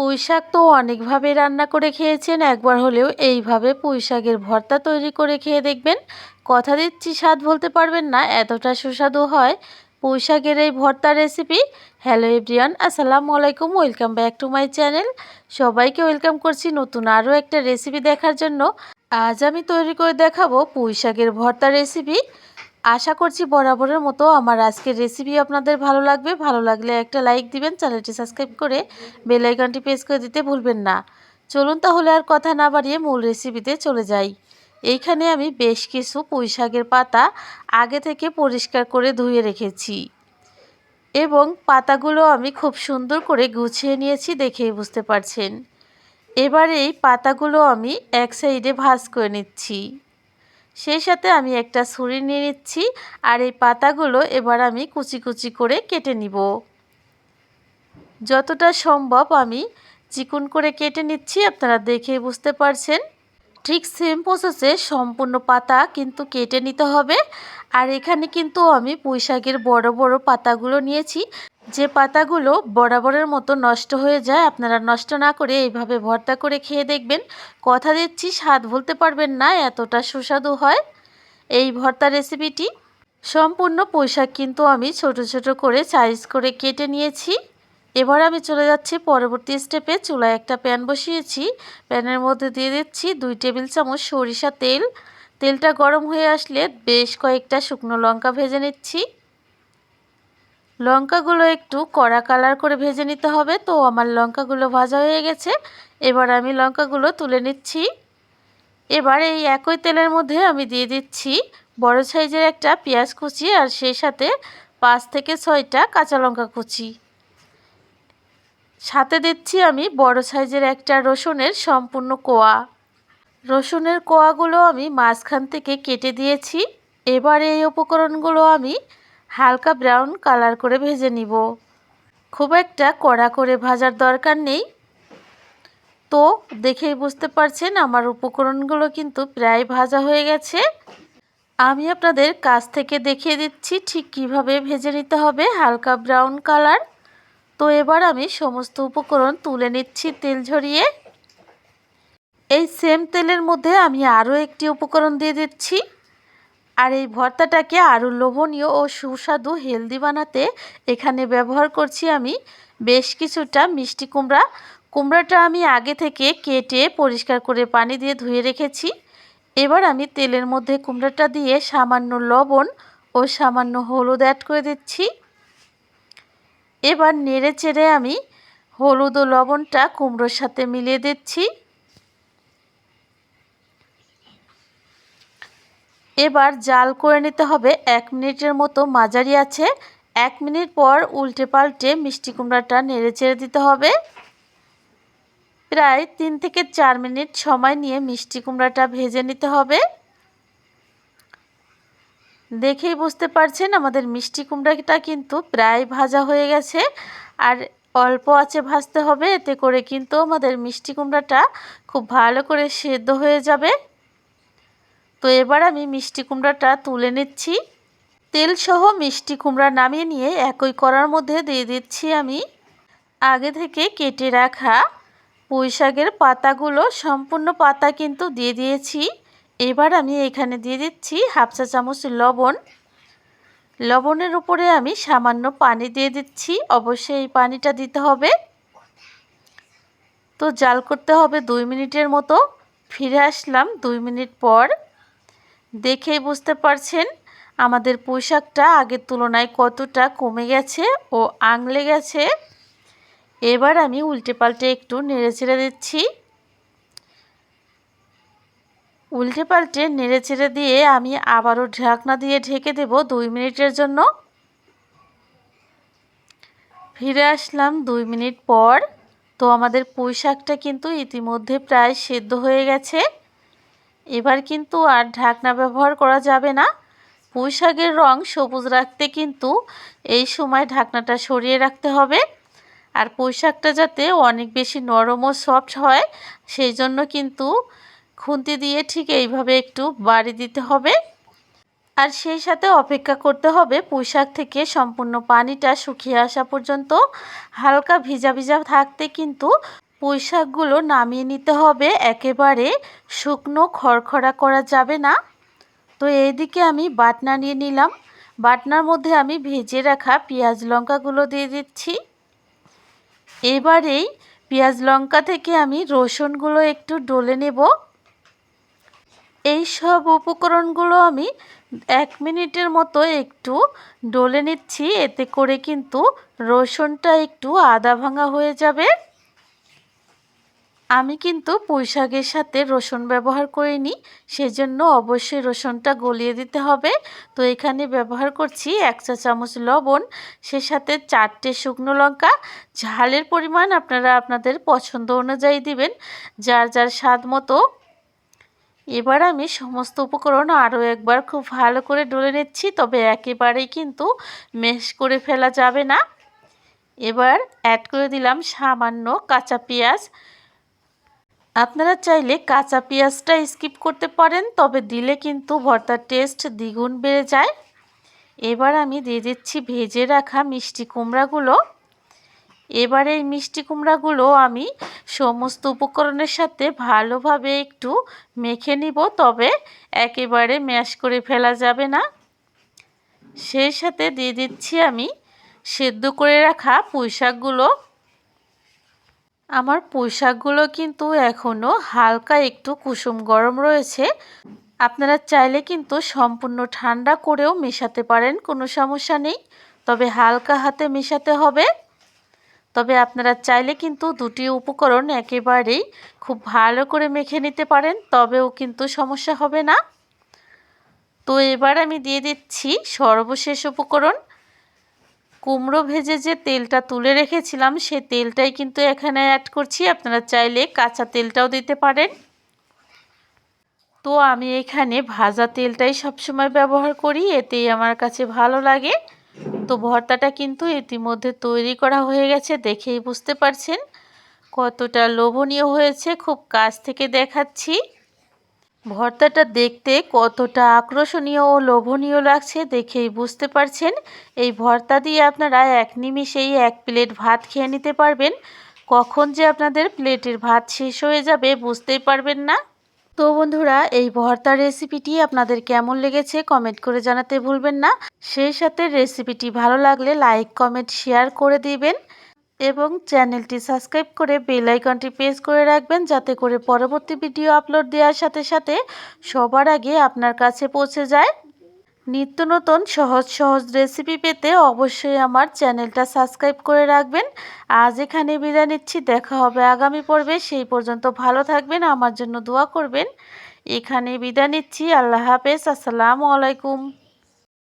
পুঁইশাক তো অনেকভাবে রান্না করে খেয়েছেন, একবার হলেও এইভাবে পুঁইশাকের ভর্তা তৈরি করে খেয়ে দেখবেন। কথা দিচ্ছি স্বাদ বলতে পারবেন না, এতটা সুস্বাদু হয় পুঁইশাকের এই ভর্তা রেসিপি। হ্যালো এভরিওয়ান, আসসালামু আলাইকুম, welcome back to my channel. সবাইকে ওয়েলকাম করছি নতুন আরও একটা রেসিপি দেখার জন্য। আজ আমি তৈরি করে দেখাবো পুঁইশাকের ভর্তা রেসিপি। আশা করছি বরাবরের মতো আমার আজকের রেসিপি আপনাদের ভালো লাগবে। ভালো লাগলে একটা লাইক দিবেন, চ্যানেলটি সাবস্ক্রাইব করে বেল আইকনটি প্রেস করে দিতে ভুলবেন না। চলুন তাহলে আর কথা না বাড়িয়ে মূল রেসিপিতে চলে যাই। এইখানে আমি বেশ কিছু পুঁইশাকের পাতা আগে থেকে পরিষ্কার করে ধুয়ে রেখেছি এবং পাতাগুলো আমি খুব সুন্দর করে গুছিয়ে নিয়েছি, দেখেই বুঝতে পারছেন। এবার এই পাতাগুলো আমি এক সাইডে ভাঁজ করে নিচ্ছি। সেই সাথে আমি একটা ছুরি নিয়ে নিচ্ছি আর এই পাতাগুলো এবার আমি কুচি কুচি করে কেটে নিব। যতটা সম্ভব আমি চিকন করে কেটে নিচ্ছি, আপনারা দেখেই বুঝতে পারছেন। ঠিক সেম প্রসেসে সম্পূর্ণ পাতা কিন্তু কেটে নিতে হবে। আর এখানে কিন্তু আমি পুঁইশাকের বড় বড় পাতাগুলো নিয়েছি, যে পাতাগুলো বরাবরের মতো নষ্ট হয়ে যায়। আপনারা নষ্ট না করে এইভাবে ভর্তা করে খেয়ে দেখবেন। কথা দিচ্ছি স্বাদ বলতে পারবেন না, এতটা সুস্বাদু হয় এই ভর্তা রেসিপিটি। সম্পূর্ণ পুঁইশাক কিন্তু আমি ছোট ছোট করে সাইজ করে কেটে নিয়েছি। এবার আমি চলে যাচ্ছি পরবর্তী স্টেপে। চুলায় একটা প্যান বসিয়েছি, প্যানের মধ্যে দিয়ে দিচ্ছি 2 টেবিল চামচ সরিষা তেল। তেলটা গরম হয়ে আসলে বেশ কয়েকটা শুকনো লঙ্কা ভেজে নিচ্ছি। লঙ্কাগুলো একটু কড়া কালার করে ভেজে নিতে হবে। তো আমার লঙ্কাগুলো ভাজা হয়ে গেছে, এবার আমি লঙ্কাগুলো তুলে নিচ্ছি। এবার এই একই তেলের মধ্যে আমি দিয়ে দিচ্ছি বড় সাইজের একটা পেঁয়াজ কুচি আর সেই সাথে 5 থেকে 6টা কাঁচা লঙ্কা কুচি। সাথে দিচ্ছি আমি বড় সাইজের একটা রসুনের সম্পূর্ণ কোয়া। রসুনের কোয়াগুলো আমি মাঝখান থেকে কেটে দিয়েছি। এবার এই উপকরণগুলো আমি হালকা ব্রাউন কালার করে ভেজে নিব। খুব একটা কড়া করে ভাজার দরকার নেই। তো দেখেই বুঝতে পারছেন আমার উপকরণগুলো কিন্তু প্রায় ভাজা হয়ে গেছে। আমি আপনাদের কাছ থেকে দেখিয়ে দিচ্ছি ঠিক কিভাবে ভেজে নিতে হবে, হালকা ব্রাউন কালার। তো এবার আমি সমস্ত উপকরণ তুলে নিচ্ছি তেল ঝরিয়ে। এই সেম তেলের মধ্যে আমি আরও একটি উপকরণ দিয়ে দিচ্ছি। আর এই ভর্তাটাকে আরও লোভনীয় ও সুস্বাদু হেলদি বানাতে এখানে ব্যবহার করছি আমি বেশ কিছুটা মিষ্টি কুমড়া। কুমড়াটা আমি আগে থেকে কেটে পরিষ্কার করে পানি দিয়ে ধুয়ে রেখেছি। এবার আমি তেলের মধ্যে কুমড়াটা দিয়ে সামান্য লবণ ও সামান্য হলুদ অ্যাড করে দিচ্ছি। এবার নেড়ে চেড়ে আমি হলুদ ও লবণটা কুমড়োর সাথে মিলিয়ে দিচ্ছি। এবার জাল করে নিতে হবে 1 মিনিটের মতো, মাঝারি আছে। 1 মিনিট পর উল্টে পাল্টে মিষ্টি কুমড়াটা নেড়ে চেড়ে দিতে হবে। প্রায় 3 থেকে 4 মিনিট সময় নিয়ে মিষ্টি কুমড়াটা ভেজে নিতে হবে। দেখেই বুঝতে পারছেন আমাদের মিষ্টি কুমড়াটা কিন্তু প্রায় ভাজা হয়ে গেছে। আর অল্প আঁচে ভাজতে হবে, এতে করে কিন্তু আমাদের মিষ্টি কুমড়াটা খুব ভালো করে সেদ্ধ হয়ে যাবে। তো এবার আমি মিষ্টি কুমড়াটা তুলে নিচ্ছি। তেলসহ মিষ্টি কুমড়া নামিয়ে নিয়ে একই কড়ার মধ্যে দিয়ে দিচ্ছি আমি আগে থেকে কেটে রাখা পুঁইশাকের পাতাগুলো। সম্পূর্ণ পাতা কিন্তু দিয়ে দিয়েছি। এবার আমি এখানে দিয়ে দিচ্ছি 1/2 চা চামচ লবণ। লবণের উপরে আমি সামান্য পানি দিয়ে দিচ্ছি, অবশ্যই এই পানিটা দিতে হবে। তো জাল করতে হবে 2 মিনিটের মতো। ফিরে আসলাম 2 মিনিট পর। দেখেই বুঝতে পারছেন আমাদের পুঁইশাকটা আগের তুলনায় কতটা কমে গেছে ও আংলে গেছে। এবার আমি উল্টে পাল্টে একটু নেড়ে চেড়ে দিচ্ছি। উল্টে পাল্টে নেড়ে চেড়ে দিয়ে আমি আবারও ঢাকনা দিয়ে ঢেকে দেব 2 মিনিটের জন্য। ফিরে আসলাম 2 মিনিট পর। তো আমাদের পুঁইশাকটা কিন্তু ইতিমধ্যে প্রায় সেদ্ধ হয়ে গেছে। এবার কিন্তু আর ঢাকনা ব্যবহার করা যাবে না। পুঁইশাকের রং সবুজ রাখতে কিন্তু এই সময় ঢাকনাটা সরিয়ে রাখতে হবে। আর পুঁইশাকটা যাতে অনেক বেশি নরম ও সফট হয়, সেই জন্য কিন্তু খুন্তি দিয়ে ঠিক এইভাবে একটু বাড়ি দিতে হবে। আর সেই সাথে অপেক্ষা করতে হবে পুঁইশাক থেকে সম্পূর্ণ পানিটা শুকিয়ে আসা পর্যন্ত। হালকা ভিজা ভিজা থাকতে কিন্তু পুঁই শাকগুলো নামিয়ে নিতে হবে, একেবারে শুকনো খড়খড়া করা যাবে না। তো এইদিকে আমি বাটনা নিয়ে নিলাম। বাটনার মধ্যে আমি ভেজে রাখা পেঁয়াজ লঙ্কাগুলো দিয়ে দিচ্ছি। এবারেই পেঁয়াজ লঙ্কা থেকে আমি রসুনগুলো একটু ডলে নেব। এই সব উপকরণগুলো আমি 1 মিনিটের মতো একটু ডলে নিচ্ছি, এতে করে কিন্তু রসুনটা একটু আদা ভাঙা হয়ে যাবে। আমি কিন্তু পুঁই শাকের সাথে রসুন ব্যবহার করিনি, সেজন্য অবশ্যই রসুনটা গলিয়ে দিতে হবে। তো এখানে ব্যবহার করছি 1 চা চামচ লবণ, সে সাথে 4টে শুকনো লঙ্কা। ঝালের পরিমাণ আপনারা আপনাদের পছন্দ অনুযায়ী দিবেন, যার যার স্বাদ মতো। এবার আমি সমস্ত উপকরণ আরও একবার খুব ভালো করে ডলে নিচ্ছি, তবে একেবারেই কিন্তু ম্যাশ করে ফেলা যাবে না। এবার অ্যাড করে দিলাম সামান্য কাঁচা পেঁয়াজ। আপনারা চাইলে কাঁচা পেঁয়াজটা স্কিপ করতে পারেন, তবে দিলে কিন্তু ভর্তার টেস্ট দ্বিগুণ বেড়ে যায়। এবার আমি দিয়ে দিচ্ছি ভেজে রাখা মিষ্টি কুমড়াগুলো। এবার এই মিষ্টি কুমড়াগুলো আমি সমস্ত উপকরণের সাথে ভালোভাবে একটু মেখে নিব, তবে একেবারে ম্যাশ করে ফেলা যাবে না। সেই সাথে দিয়ে দিচ্ছি আমি সেদ্ধ করে রাখা পুঁই শাকগুলো। আমার পুঁই শাকগুলো কিন্তু এখনও হালকা একটু কুসুম গরম রয়েছে। আপনারা চাইলে কিন্তু সম্পূর্ণ ঠান্ডা করেও মেশাতে পারেন, কোনো সমস্যা নেই, তবে হালকা হাতে মেশাতে হবে। তবে আপনারা চাইলে কিন্তু দুটি উপকরণ একেবারেই খুব ভালো করে মেখে নিতে পারেন, তবেও কিন্তু সমস্যা হবে না। তো এবার আমি দিয়ে দিচ্ছি সর্বশেষ উপকরণ। কুমড়ো ভেজে যে তেলটা তুলে রেখেছিলাম, সে তেলটাই কিন্তু এখানে অ্যাড করছি। আপনারা চাইলে কাঁচা তেলটাও দিতে পারেন। তো আমি এখানে ভাজা তেলটাই সবসময় ব্যবহার করি, এতেই আমার কাছে ভালো লাগে। তো ভর্তাটা কিন্তু ইতিমধ্যে তৈরি করা হয়ে গেছে, দেখেই বুঝতে পারছেন কতটা লোভনীয় হয়েছে। খুব কাছ থেকে দেখাচ্ছি। ভর্তাটা দেখতে কতটা আকর্ষণীয় ও লোভনীয় লাগছে দেখেই বুঝতে পারছেন। এই ভর্তা দিয়ে আপনারা এক নিমিষেই 1 প্লেট ভাত খেয়ে নিতে পারবেন। কখন যে আপনাদের প্লেটের ভাত শেষ হয়ে যাবে বুঝতেই পারবেন না। তো বন্ধুরা, এই ভর্তার রেসিপিটি আপনাদের কেমন লেগেছে কমেন্ট করে জানাতে ভুলবেন না। সেই সাথে রেসিপিটি ভালো লাগলে লাইক কমেন্ট শেয়ার করে দিবেন এবং চ্যানেলটি সাবস্ক্রাইব করে বেল আইকনটি প্রেস করে রাখবেন, যাতে করে পরবর্তী ভিডিও আপলোড দেওয়ার সাথে সাথে সবার আগে আপনার কাছে পৌঁছে যায়। নিত্য নতুন সহজ সহজ রেসিপি পেতে অবশ্যই আমার চ্যানেলটা সাবস্ক্রাইব করে রাখবেন। আজ এখানে বিদায় নিচ্ছি, দেখা হবে আগামী পর্বে। সেই পর্যন্ত ভালো থাকবেন, আমার জন্য দোয়া করবেন। এখানে বিদায় নিচ্ছি। আল্লাহ হাফেজ। আসসালামু আলাইকুম।